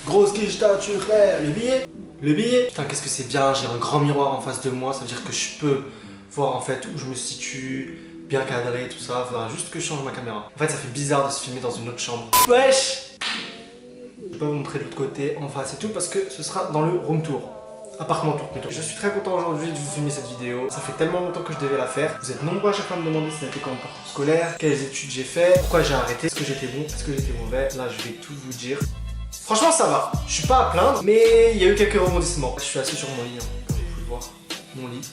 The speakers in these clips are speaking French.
Grosse quiche, tu fais le billet. Le billet. Putain, qu'est-ce que c'est bien, j'ai un grand miroir en face de moi, ça veut dire que je peux voir en fait où je me situe, bien cadré, tout ça. Faudra juste que je change ma caméra. En fait, ça fait bizarre de se filmer dans une autre chambre. Wesh! Je vais pas vous montrer de l'autre côté, en face et tout, parce que ce sera dans le room tour. Appartement tour plutôt. Je suis très content aujourd'hui de vous filmer cette vidéo. Ça fait tellement longtemps que je devais la faire. Vous êtes nombreux à chaque fois à me demander si ça a été comment le parcours scolaire, quelles études j'ai fait, pourquoi j'ai arrêté, est-ce que j'étais bon, est-ce que j'étais mauvais. Là, je vais tout vous dire. Franchement, ça va. Je suis pas à plaindre, mais il y a eu quelques rebondissements. Je suis assis sur mon lit, hein, comme vous pouvez le voir. Mon lit.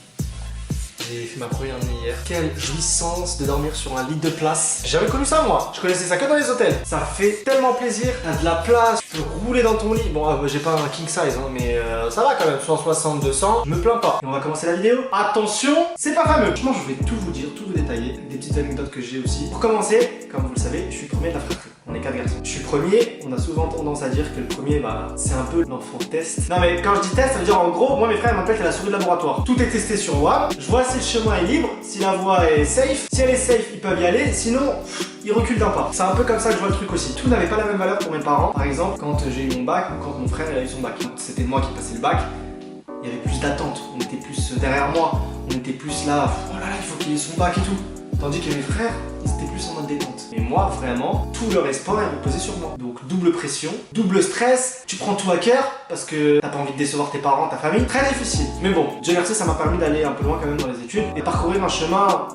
J'ai fait ma première nuit hier. Quelle jouissance de dormir sur un lit de place. J'ai jamais connu ça moi. Je connaissais ça que dans les hôtels. Ça fait tellement plaisir. T'as de la place. Tu peux rouler dans ton lit. Bon, j'ai pas un king size, hein, mais ça va quand même. 160, 200. Je me plains pas. Et on va commencer la vidéo. Attention, c'est pas fameux. Franchement, je vais tout vous dire, tout vous détailler. Des petites anecdotes que j'ai aussi. Pour commencer, comme vous le savez, je suis le premier de la fratrie. On est 4 garçons. Je suis premier, on a souvent tendance à dire que le premier, bah, c'est un peu l'enfant test. Non mais quand je dis test, ça veut dire en gros, moi mes frères m'appellent la souris de laboratoire. Tout est testé sur WAM, je vois si le chemin est libre, si la voie est safe. Si elle est safe, ils peuvent y aller, sinon, ils reculent d'un pas. C'est un peu comme ça que je vois le truc aussi. Tout n'avait pas la même valeur pour mes parents. Par exemple, quand j'ai eu mon bac ou quand mon frère a eu son bac. C'était moi qui passais le bac, il y avait plus d'attente, on était plus derrière moi, on était plus là, oh là là, il faut qu'il ait son bac et tout. Tandis que mes frères, ils étaient plus en mode détente. Et moi, vraiment, tout leur espoir est reposé sur moi. Donc double pression, double stress, tu prends tout à cœur parce que t'as pas envie de décevoir tes parents, ta famille. Très difficile. Mais bon, Dieu merci, ça m'a permis d'aller un peu loin quand même dans les études et parcourir un chemin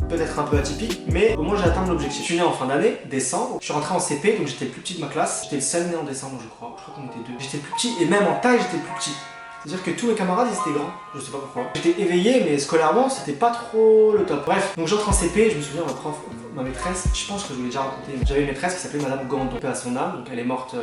peut-être un peu atypique, mais au moins j'ai atteint l'objectif. Je suis né en fin d'année, décembre. Je suis rentré en CP, donc j'étais le plus petit de ma classe. J'étais le seul né en décembre, je crois. Je crois qu'on était deux. J'étais le plus petit et même en taille, j'étais le plus petit. C'est-à-dire que tous mes camarades ils étaient grands, je sais pas pourquoi. J'étais éveillé mais scolairement c'était pas trop le top. Bref, donc j'entre en CP, je me souviens ma maîtresse, je pense que je vous l'ai déjà raconté. J'avais une maîtresse qui s'appelait Madame Gandon, paix à son âme, donc elle est morte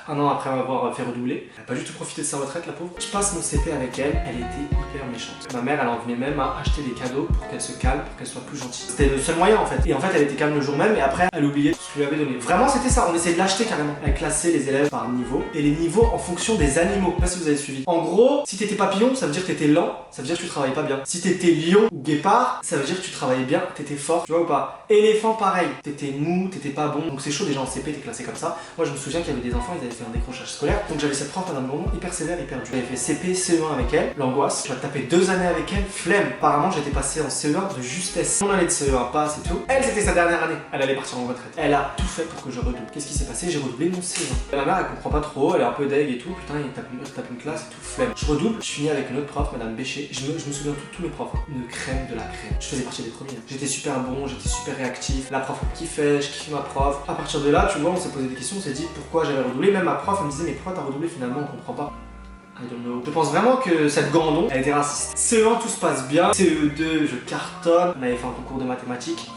un an après m'avoir fait redoubler. Elle a pas du tout profité de sa retraite la pauvre. Je passe mon CP avec elle, elle était hyper méchante. Ma mère elle en venait même à acheter des cadeaux pour qu'elle se calme, pour qu'elle soit plus gentille. C'était le seul moyen en fait. Et en fait elle était calme le jour même et après elle oubliait ce que je lui avais donné. Vraiment c'était ça, on essayait de l'acheter carrément. Elle classait les élèves par niveau et les niveaux en fonction des animaux. Je sais pas si vous avez suivi. En gros, si t'étais papillon, ça veut dire que t'étais lent, ça veut dire que tu travaillais pas bien. Si t'étais lion ou guépard, ça veut dire que tu travaillais bien, t'étais fort, tu vois ou pas. Éléphant pareil, t'étais mou, t'étais pas bon, donc c'est chaud déjà en CP, t'es classé comme ça. Moi je me souviens qu'il y avait des enfants, ils avaient fait un décrochage scolaire, donc j'avais cette prof, Madame Gandon, hyper sévère, hyper dure. J'avais fait CP, CE1 avec elle, l'angoisse, je vais taper 2 années avec elle, flemme. Apparemment j'étais passé en CE1 de justesse. Mon année de CE1 passe et tout. Elle c'était sa dernière année, elle allait partir en retraite. Elle a tout fait pour que je redouble. Qu'est-ce qui s'est passé? J'ai redoublé mon CE1. Ma mère elle comprend pas trop, elle est un peu deg et tout, putain il tape une classe et tout, flemme. Je redouble, je finis avec une autre prof, Madame Bécher. Je me souviens de tous mes profs, une crème de la crème. Je faisais partie des premiers. J'étais super bon, j'étais super réactif. La prof me kiffait, je kiffais ma prof. À partir de là, tu vois, on s'est posé des questions, on s'est dit pourquoi j'avais redoublé. Même ma prof elle me disait mais pourquoi t'as redoublé finalement, on comprend pas. I don't know. Je pense vraiment que cette Gandon, elle était raciste. CE1 tout se passe bien, CE2 je cartonne. On avait fait un concours de mathématiques.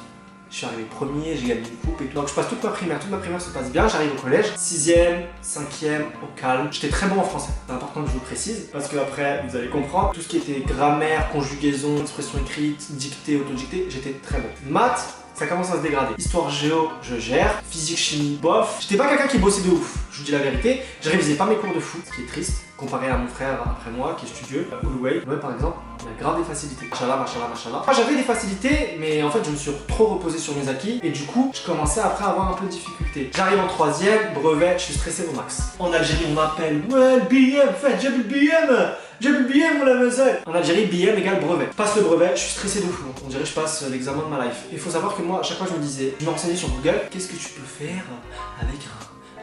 Je suis arrivé premier, j'ai gagné une coupe et tout. Donc je passe toute ma primaire se passe bien, j'arrive au collège. 6ème, 5ème, au calme. J'étais très bon en français. C'est important que je vous précise parce que après vous allez comprendre. Tout ce qui était grammaire, conjugaison, expression écrite, dictée, autodictée, j'étais très bon. Maths, ça commence à se dégrader. Histoire géo, je gère. Physique, chimie, bof. J'étais pas quelqu'un qui bossait de ouf, je vous dis la vérité. Je révisais pas mes cours de foot, ce qui est triste, comparé à mon frère après moi, qui est studieux. Uluway, par exemple, il a grave des facilités. Machallah, machallah, machallah. Enfin, j'avais des facilités, mais en fait, je me suis trop reposé sur mes acquis. Et du coup, je commençais après à avoir un peu de difficulté. J'arrive en 3ème, brevet, je suis stressé au max. En Algérie, on m'appelle, ouais, le BM, faites, j'ai le BM. J'ai le BM, on la faisait. En Algérie, BM égale brevet. Je passe le brevet, je suis stressé de fou. On dirait que je passe l'examen de ma life. Il faut savoir que moi, à chaque fois, je me disais, je me renseignais sur Google, qu'est-ce que tu peux faire avec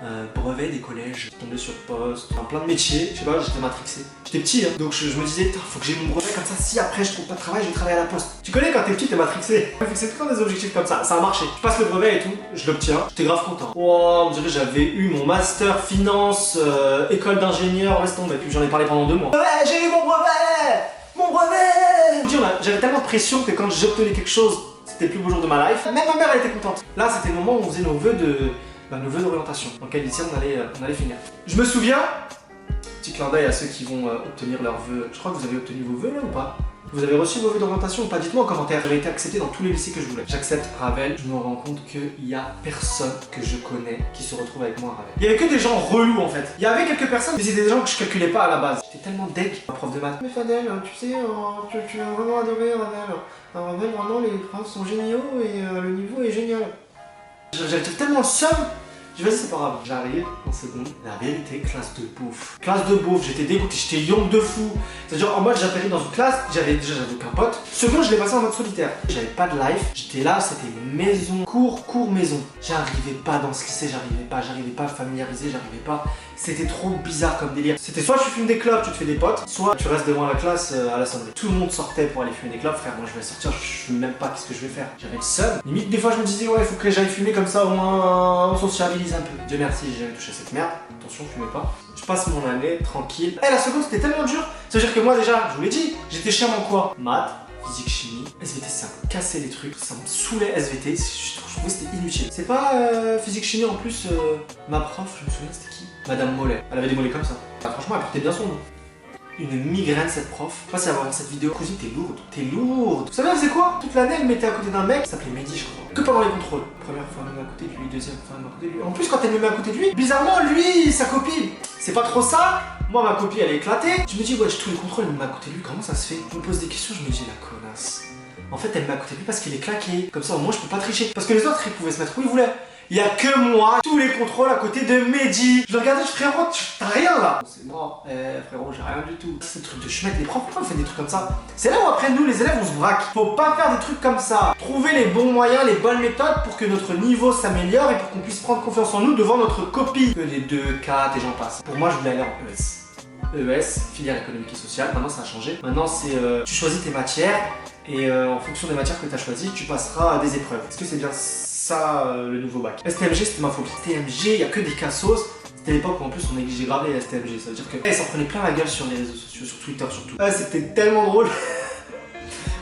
un brevet des collèges? Je tombais sur poste, plein de métiers, je sais pas, j'étais matrixé. J'étais petit, hein, donc je me disais, faut que j'ai mon brevet comme ça, si après je trouve pas de travail, je vais travailler à la poste. Tu connais quand t'es petit, t'es matrixé. C'est tout le temps des objectifs comme ça a marché. Je passe le brevet et tout, je l'obtiens, j'étais grave content. Oh, on dirait j'avais eu mon master finance, école d'ingénieur, laisse tomber, puis j'en ai parlé pendant 2 mois. Ouais, j'ai eu mon brevet! Mon brevet! J'avais tellement de pression que quand j'obtenais quelque chose, c'était le plus beau jour de ma life. Même ma mère, elle était contente. Là, c'était le moment où on faisait nos vœux d'orientation, dans quel lycée on allait finir. Je me souviens, petit clin d'œil à ceux qui vont obtenir leurs vœux. Je crois que vous avez obtenu vos vœux là ou pas? Vous avez reçu vos vœux d'orientation ou pas? Dites-moi en commentaire. J'avais été accepté dans tous les lycées que je voulais. J'accepte Ravel, je me rends compte qu'il y a personne que je connais qui se retrouve avec moi à Ravel. Il y avait que des gens relous en fait. Il y avait quelques personnes, mais c'était des gens que je calculais pas à la base. J'étais tellement deg, ma prof de maths. Mais Fadel, tu sais, tu as vraiment adoré Ravel. Ravel, vraiment, les profs sont géniaux et le niveau est génial. J'avais tellement le seum. Je dis vas-y c'est pas grave. J'arrive en seconde. La vérité, classe de bouffe. Classe de bouffe, j'étais dégoûté, j'étais young de fou. C'est-à-dire en mode j'atterris dans une classe, j'avais aucun pote. Seconde, je l'ai passé en mode solitaire. J'avais pas de life, j'étais là, c'était maison, cours, maison. J'arrivais pas dans ce lycée, j'arrivais pas à familiariser, j'arrivais pas. C'était trop bizarre comme délire. C'était soit tu fumes des clopes, tu te fais des potes, soit tu restes devant la classe à l'assemblée. Tout le monde sortait pour aller fumer des clopes, frère. Moi je vais sortir, je sais même pas qu'est-ce que je vais faire. J'avais le seum. Limite des fois je me disais ouais, faut que j'aille fumer comme ça au moins on sociabilise un peu. Dieu merci, j'ai jamais touché cette merde. Attention, fumez pas. Je passe mon année tranquille. Eh la seconde c'était tellement dur. Ça veut dire que moi déjà, je vous l'ai dit, j'étais chiant en quoi? Maths, physique, chimie, SVT, ça me cassait les trucs, ça me saoulait SVT, je trouvais que c'était inutile. C'est pas physique, chimie en plus, ma prof, je me souviens c'était qui? Madame Mollet, elle avait des mollets comme ça. Ah, franchement elle portait bien son nom. Une migraine cette prof. Je sais pas si elle va voir cette vidéo. Cousine, t'es lourde. T'es lourde. Vous savez, c'est quoi? Toute l'année, elle mettait à côté d'un mec, ça s'appelait Mehdi, je crois. Que pendant les contrôles. Première fois, elle me met à côté de lui. Deuxième fois, elle me met à côté de lui. En plus, quand elle me met à côté de lui, bizarrement, lui, sa copine, c'est pas trop ça. Moi, ma copie, elle est éclatée. Je me dis, ouais, tous les contrôles, elle me met à côté de lui. Comment ça se fait? Je me pose des questions, je me dis, la connasse. En fait, elle me met à côté de lui parce qu'il est claqué. Comme ça, au moins, je peux pas tricher. Parce que les autres, ils pouvaient se mettre où ils voulaient. Il y a que moi, tous les contrôles à côté de Mehdi. Je le regardais, je frérot, t'as rien là. C'est moi, frérot, j'ai rien du tout. C'est le truc de chemette, les profs, pourquoi on fait des trucs comme ça? C'est là où après nous, les élèves, on se braque. Faut pas faire des trucs comme ça. Trouver les bons moyens, les bonnes méthodes pour que notre niveau s'améliore et pour qu'on puisse prendre confiance en nous devant notre copie. Que les 2, 4 et j'en passe. Pour moi, je voulais aller en ES. ES, filière économique et sociale. Maintenant, ça a changé. Maintenant, c'est tu choisis tes matières et en fonction des matières que tu as choisies, tu passeras à des épreuves. Est-ce que c'est bien ça le nouveau bac? STMG, c'était ma phobie. STMG, il y a que des cassos. C'était l'époque où en plus on négligeait grave les STMG. Ça veut dire que ça prenait plein la gueule sur les réseaux sociaux, sur Twitter surtout. C'était tellement drôle.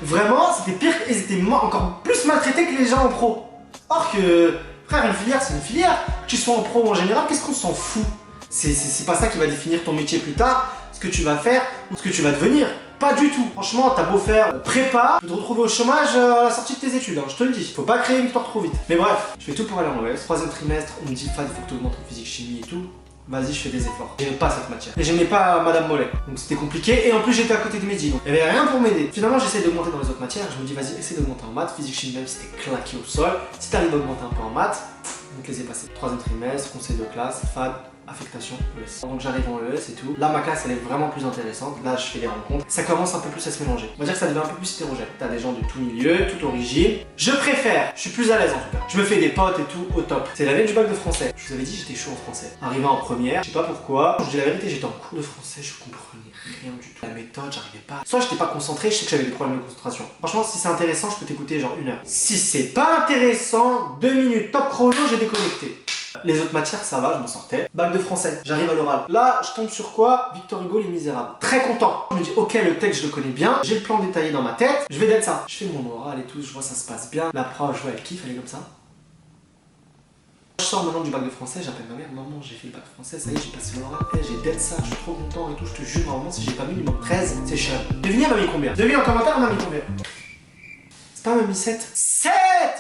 Vraiment, c'était pire. Ils étaient encore plus maltraités que les gens en pro. Or que, frère, une filière, c'est une filière. Que tu sois en pro ou en général, qu'est-ce qu'on s'en fout? C'est pas ça qui va définir ton métier plus tard, ce que tu vas faire ou ce que tu vas devenir. Pas du tout. Franchement, t'as beau faire prépa, tu peux te retrouver au chômage à la sortie de tes études, hein, je te le dis. Faut pas créer une histoire trop vite. Mais bref, je fais tout pour aller en ES. Troisième trimestre, on me dit, Fad, il faut que tu augmentes en physique, chimie et tout. Vas-y, je fais des efforts. J'aimais pas cette matière. Et j'aimais pas Madame Mollet. Donc c'était compliqué. Et en plus, j'étais à côté de Mehdi. Donc il y avait rien pour m'aider. Finalement, j'essaie d'augmenter dans les autres matières. Je me dis, vas-y, essaie d'augmenter en maths. Physique, chimie, même si t'es claqué au sol. Si t'arrives à augmenter un peu en maths, donc les ai passés. Troisième trimestre, conseil de classe, Fad, affectation, ES. Donc j'arrive en ES et tout. Là, ma classe, elle est vraiment plus intéressante. Là, je fais des rencontres. Ça commence un peu plus à se mélanger. On va dire que ça devient un peu plus hétérogène. T'as des gens de tout milieu, toute origine. Je préfère. Je suis plus à l'aise en tout cas. Je me fais des potes et tout au top. C'est l'année du bac de français. Je vous avais dit, j'étais chaud en français. Arrivé en première, je sais pas pourquoi. Je vous dis la vérité, j'étais en cours de français, je comprenais rien du tout. La méthode, j'arrivais pas. Soit j'étais pas concentré, je sais que j'avais des problèmes de concentration. Franchement, si c'est intéressant, je peux t'écouter genre 1 heure. Si c'est pas intéressant, 2 minutes top chrono, j'ai déconnecté. Les autres matières, ça va, je m'en sortais. Bac de français, j'arrive à l'oral. Là, je tombe sur quoi? Victor Hugo, Les Misérables. Très content. Je me dis, ok, le texte, je le connais bien. J'ai le plan détaillé dans ma tête. Je vais d'être ça. Je fais mon oral et tout, je vois ça se passe bien. La prof, je vois, elle kiffe, elle est comme ça. Je sors maintenant du bac de français, j'appelle ma mère, maman, j'ai fait le bac de français, ça y est, j'ai passé l'oral. J'ai d'être ça, je suis trop content et tout, je te jure, normalement, si j'ai pas minimum 13, c'est cher. Devinez, elle m'a mis combien? Devinez en commentaire, elle m'a mis combien? C'est pas, elle m'a mis 7. 7,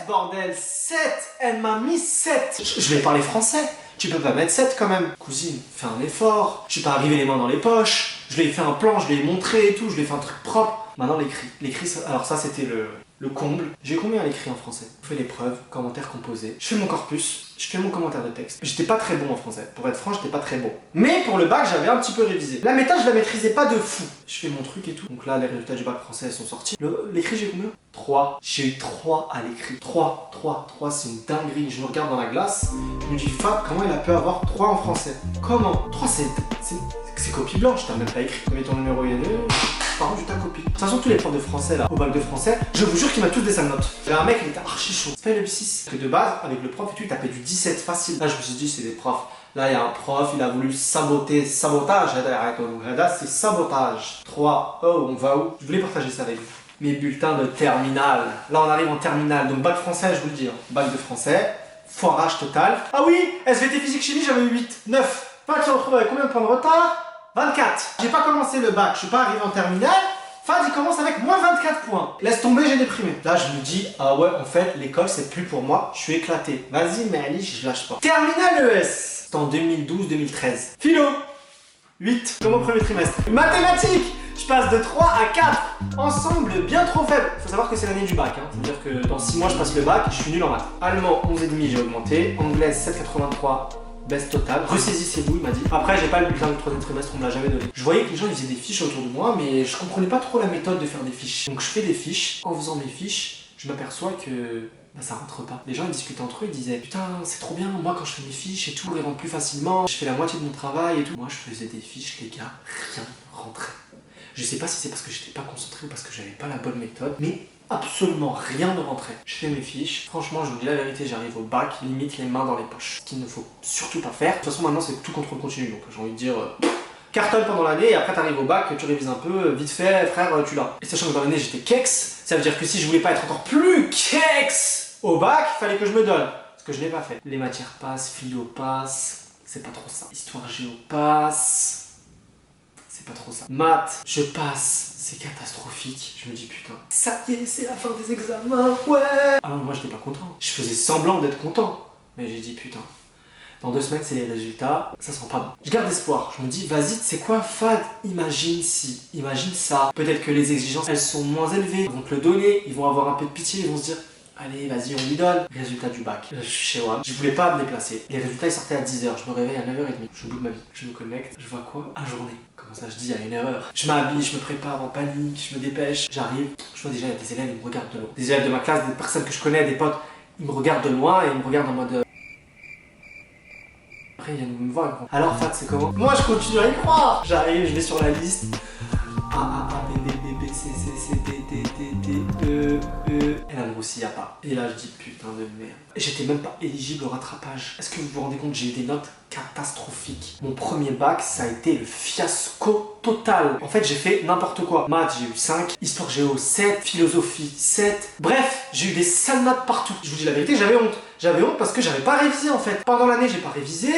bordel, 7. Elle m'a mis 7. Je vais parler français. Tu peux pas mettre 7 quand même. Cousine, fais un effort. Je suis pas arrivé les mains dans les poches. Je lui ai fait un plan, je lui ai montré et tout, je lui ai fait un truc propre. Maintenant l'écrit. L'écrit, alors ça c'était le comble. J'ai combien à l'écrit en français? Je fais l'épreuve, commentaire composé. Je fais mon corpus, je fais mon commentaire de texte. J'étais pas très bon en français. Pour être franc, j'étais pas très bon. Mais pour le bac, j'avais un petit peu révisé. La méthode, je la maîtrisais pas de fou. Je fais mon truc et tout. Donc là, les résultats du bac français sont sortis. L'écrit, j'ai combien? 3. J'ai eu 3 à l'écrit. 3, c'est une dinguerie. Je me regarde dans la glace. Je me dis, Fab, comment il a pu avoir 3 en français? Comment? 3, c'est copie blanche, t'as même pas écrit. Tu mets ton numéro INE. Par contre, je ta copie. De toute façon, tous les profs de français là, au bac de français, je vous jure qu'il m'a tous des sales notes. Il y avait un mec, il était archi chaud. C'est pas le 6. Que de base, avec le prof et tout, il tapait du 17 facile. Là, je me suis dit, c'est des profs. Là, il y a un prof, il a voulu saboter. Sabotage, c'est sabotage. 3. Oh, on va où? Je voulais partager ça avec vous. Mes bulletins de terminale. Là, on arrive en terminale. Donc, bac français, je vous le dis. Hein. Bac de français, foirage total. Ah oui, SVT physique chimie, j'avais eu 8. 9. Fad se retrouve avec combien de points de retard? 24. J'ai pas commencé le bac, je suis pas arrivé en terminale. Fad il commence avec moins 24 points. Laisse tomber, j'ai déprimé. Là je me dis, ah ouais, en fait, l'école c'est plus pour moi, je suis éclaté. Vas-y, mais allez, je lâche pas. Terminale ES. C'était en 2012-2013. Philo, 8, comme au premier trimestre. Mathématiques, Je passe de 3 à 4. Ensemble, bien trop faible. Faut savoir que c'est l'année du bac. Hein. C'est-à-dire que dans 6 mois, je passe le bac, je suis nul en maths. Allemand, 11,5, j'ai augmenté. Anglaise, 7,83. Baisse totale. Ressaisissez-vous, il m'a dit. Après, j'ai pas le bulletin du 3e trimestre, on me l'a jamais donné. Je voyais que les gens ils faisaient des fiches autour de moi, mais je comprenais pas trop la méthode de faire des fiches. Donc je fais des fiches. En faisant mes fiches, je m'aperçois que ça rentre pas. Les gens ils discutaient entre eux, ils disaient putain c'est trop bien, moi quand je fais mes fiches et tout, je les rentre plus facilement, je fais la moitié de mon travail et tout. Moi je faisais des fiches les gars, rien rentrait. Je sais pas si c'est parce que j'étais pas concentré ou parce que j'avais pas la bonne méthode, mais absolument rien ne rentrait. Je fais mes fiches, franchement je vous dis la vérité, j'arrive au bac, limite les mains dans les poches. Ce qu'il ne faut surtout pas faire. De toute façon maintenant c'est tout contrôle continu, donc j'ai envie de dire cartonne pendant l'année et après t'arrives au bac, tu révises un peu, vite fait frère tu l'as. Et sachant que dans l'année j'étais kex, ça veut dire que si je voulais pas être encore plus kex au bac, il fallait que je me donne. Ce que je n'ai pas fait. Les matières passent, philo passe, c'est pas trop ça. Histoire géo passe. C'est pas trop ça. Maths, je passe, c'est catastrophique. Je me dis putain, ça y est, c'est la fin des examens, ouais. Alors moi j'étais pas content. Je faisais semblant d'être content. Mais j'ai dit putain, dans 2 semaines c'est les résultats, ça sent pas bon. Je garde espoir, je me dis vas-y, c'est quoi Fad? Imagine si, imagine ça. Peut-être que les exigences elles sont moins élevées, ils vont te le donner, ils vont avoir un peu de pitié, ils vont se dire allez, vas-y, on lui donne. Résultat du bac. Je suis chez WAM. Je voulais pas me déplacer. Les résultats, ils sortaient à 10h. Je me réveille à 9h30. Je suis au bout de ma vie. Je me connecte. Je vois quoi? À journée. Comment ça, je dis, il y a une erreur. Je m'habille, je me prépare en panique, je me dépêche. J'arrive. Je vois déjà, il y a des élèves, ils me regardent de loin. Des élèves de ma classe, des personnes que je connais, des potes. Ils me regardent de loin et ils me regardent en mode... Après, ils viennent me voir. Alors, Fad, c'est comment? Moi, je continue à y croire. J'arrive, je vais sur la liste. B, B, C, C, C, D, D, D, D, E, E. Et là, moi aussi, il n'y a pas. Et là, je dis putain de merde. J'étais même pas éligible au rattrapage. Est-ce que vous vous rendez compte, j'ai eu des notes catastrophiques. Mon premier bac, ça a été le fiasco total. En fait, j'ai fait n'importe quoi. Maths, j'ai eu 5. Histoire géo, 7. Philosophie, 7. Bref, j'ai eu des sales notes partout. Je vous dis la vérité, j'avais honte. J'avais honte parce que j'avais pas révisé en fait. Pendant l'année, j'ai pas révisé.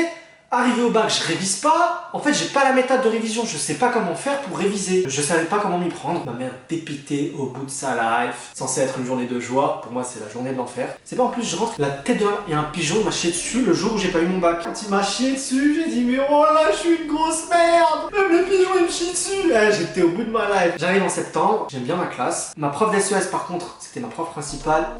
Arrivé au bac, je révise pas. En fait, j'ai pas la méthode de révision. Je sais pas comment faire pour réviser. Je savais pas comment m'y prendre. Ma mère dépitée au bout de sa life. Censé être une journée de joie. Pour moi, c'est la journée de l'enfer. C'est pas en plus, je rentre la tête dehors et un pigeon m'a chié dessus le jour où j'ai pas eu mon bac. Quand il m'a chié dessus, j'ai dit mais oh là, je suis une grosse merde. Même le pigeon il me chie dessus. J'étais au bout de ma life. J'arrive en septembre. J'aime bien ma classe. Ma prof d'SES par contre, c'était ma prof principale.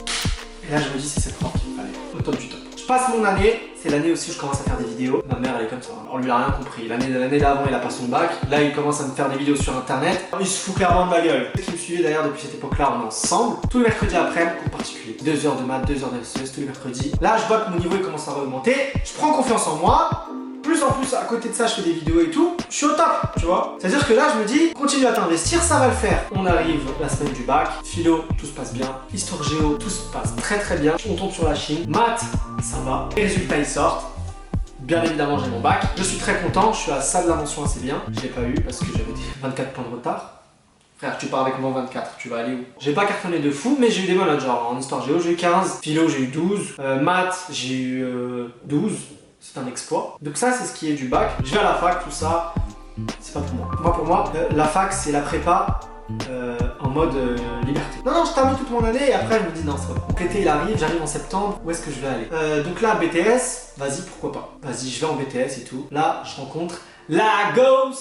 Et là, je me dis c'est cette prof qui me fallait. Au top du top. Je passe mon année, c'est l'année aussi où je commence à faire des vidéos. Ma mère elle est comme ça, on lui a rien compris. L'année d'avant il a pas son bac, là il commence à me faire des vidéos sur internet. Il se fout clairement de ma gueule. Ceux qui me suivaient d'ailleurs depuis cette époque-là, on est ensemble. Tous les mercredis après, cours particulier. 2 heures de maths, 2 heures de SES tous les mercredis. Là je vois que mon niveau il commence à remonter. Je prends confiance en moi. Plus en plus, à côté de ça, je fais des vidéos et tout. Je suis au top, tu vois. C'est-à-dire que là, je me dis, continue à t'investir, ça va le faire. On arrive la semaine du bac. Philo, tout se passe bien. Histoire géo, tout se passe très très bien. On tombe sur la Chine. Maths, ça va. Les résultats, ils sortent. Bien évidemment, j'ai mon bac. Je suis très content. Je suis à ça de la mention assez bien. Je l'ai pas eu parce que j'avais des 24 points de retard. Frère, tu pars avec moi 24, tu vas aller où? J'ai pas cartonné de fou, mais j'ai eu des bonnes notes. Genre en histoire géo, j'ai eu 15. Philo, j'ai eu 12. Maths, j'ai eu 12. C'est un exploit. Donc ça, c'est ce qui est du bac. Je vais à la fac, tout ça, c'est pas pour moi. Pour moi, la fac, c'est la prépa en mode liberté. Non, je termine toute mon année et après, je me dis non, c'est pas bon. L'été, il arrive, j'arrive en septembre, où est-ce que je vais aller? Donc là, BTS, vas-y, pourquoi pas. Vas-y, je vais en BTS et tout. Là, je rencontre Lagos.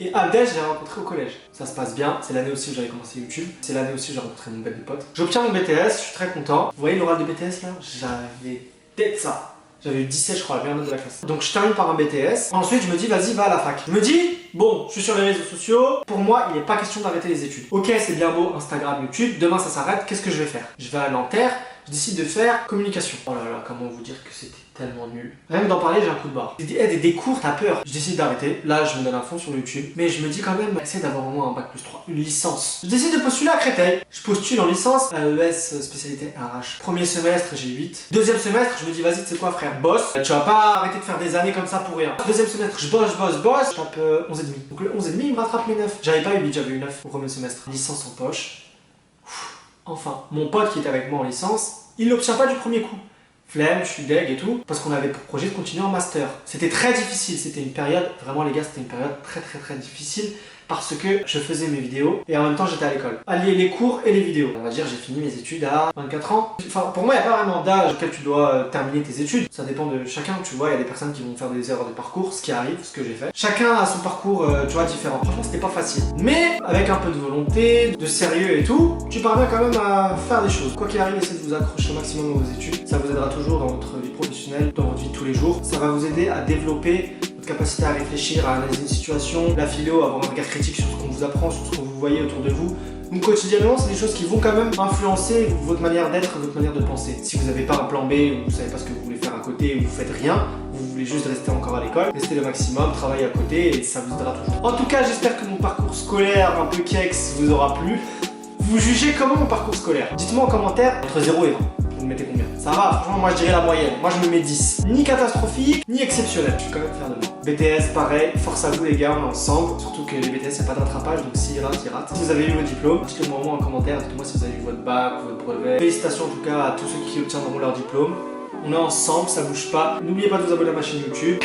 Et Abdel, je l'ai rencontré au collège. Ça se passe bien. C'est l'année aussi où j'avais commencé YouTube. C'est l'année aussi où j'ai rencontré mon bel pote. J'obtiens mon BTS, je suis très content. Vous voyez l'oral de BTS là? J'avais peut-être ça. J'avais eu 17 je crois, la meilleure note de la classe. Donc je termine par un BTS. Ensuite je me dis vas-y va à la fac. Je me dis bon je suis sur les réseaux sociaux. Pour moi il n'est pas question d'arrêter les études. Ok c'est bien beau Instagram, YouTube. Demain ça s'arrête. Qu'est-ce que je vais faire? Je vais à Nanterre. Je décide de faire communication. Oh là là comment vous dire que c'était tellement nul. Rien que d'en parler j'ai un coup de barre. Des cours t'as peur. Je décide d'arrêter. Là je me donne un fond sur YouTube. Mais je me dis quand même essayer d'avoir au moins un bac+3. Une licence. Je décide de postuler à Créteil. Je postule en licence AES spécialité RH. Premier semestre j'ai 8. Deuxième semestre je me dis vas-y tu sais quoi frère bosse. Tu vas pas arrêter de faire des années comme ça pour rien. Deuxième semestre je bosse. Je tape 11,5. Donc le 11,5 il me rattrape mes 9. J'avais pas eu 8, j'avais eu 9 au premier semestre. Licence en poche. Enfin, mon pote qui était avec moi en licence, il l'obtient pas du premier coup. Flemme, je suis deg et tout, parce qu'on avait pour projet de continuer en master. C'était très difficile, c'était une période, vraiment les gars, c'était une période très difficile, parce que je faisais mes vidéos et en même temps j'étais à l'école. Allier les cours et les vidéos. On va dire j'ai fini mes études à 24 ans. Enfin pour moi il n'y a pas vraiment d'âge auquel tu dois terminer tes études. Ça dépend de chacun, tu vois, il y a des personnes qui vont faire des erreurs de parcours, ce qui arrive, ce que j'ai fait. Chacun a son parcours, tu vois, différent. Franchement c'était pas facile. Mais avec un peu de volonté, de sérieux et tout, tu parviens quand même à faire des choses. Quoi qu'il arrive, essayez de vous accrocher au maximum à vos études. Ça vous aidera toujours dans votre vie professionnelle, dans votre vie de tous les jours. Ça va vous aider à développer votre capacité à réfléchir, à analyser une situation, la philo, avoir un regard critique sur ce qu'on vous apprend, sur ce que vous voyez autour de vous. Donc quotidiennement, c'est des choses qui vont quand même influencer votre manière d'être, votre manière de penser. Si vous n'avez pas un plan B, ou vous savez pas ce que vous voulez faire à côté, ou vous faites rien, vous voulez juste rester encore à l'école, restez le maximum, travaillez à côté et ça vous aidera toujours. En tout cas, j'espère que mon parcours scolaire un peu kex vous aura plu. Vous jugez comment mon parcours scolaire? Dites-moi en commentaire, entre 0 et 20. Vous me mettez combien? Ça va, franchement, moi je dirais la moyenne. Moi je me mets 10. Ni catastrophique, ni exceptionnel. Je suis quand même fier de moi. BTS, pareil, force à vous les gars, on est ensemble. Surtout que les BTS, il n'y a pas d'attrapage, donc s'ils ratent, ils ratent. Si vous avez eu vos diplômes, dites-le moi en commentaire. Dites-moi si vous avez eu votre bac, votre brevet. Félicitations en tout cas à tous ceux qui obtiendront leur diplôme. On est ensemble, ça bouge pas. N'oubliez pas de vous abonner à ma chaîne YouTube.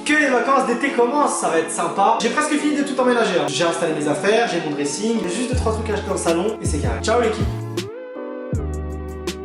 Que les vacances d'été commencent, ça va être sympa. J'ai presque fini de tout emménager. J'ai installé mes affaires, j'ai mon dressing. J'ai juste 2-3 trucs à acheter dans le salon et c'est carré. Ciao l'équipe.